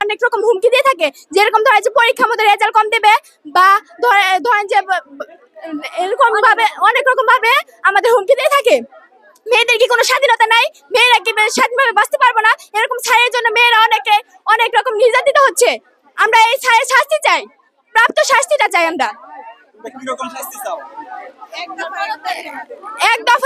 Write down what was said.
অনেক রকম হুমকি দিয়ে থাকে, যেরকম ধরেন যে পরীক্ষার মধ্যে রেজাল্ট কম দেবে, বা ধরেন যে এরকম ভাবে অনেক রকম ভাবে আমাদের হুমকি দিয়ে থাকে। মেয়েদের কি কোনো স্বাধীনতা নাই? মেয়েরা কি স্বাধীনভাবে বাঁচতে পারবো না? এরকম ছায়ের জন্য মেয়েরা অনেক রকম নির্যাতিত হচ্ছে। আমরা এই ছায়ের শাস্তি চাই, প্রাপ্ত শাস্তিটা চাই আমরা। কি রকম শাস্তি চাও? এক দফা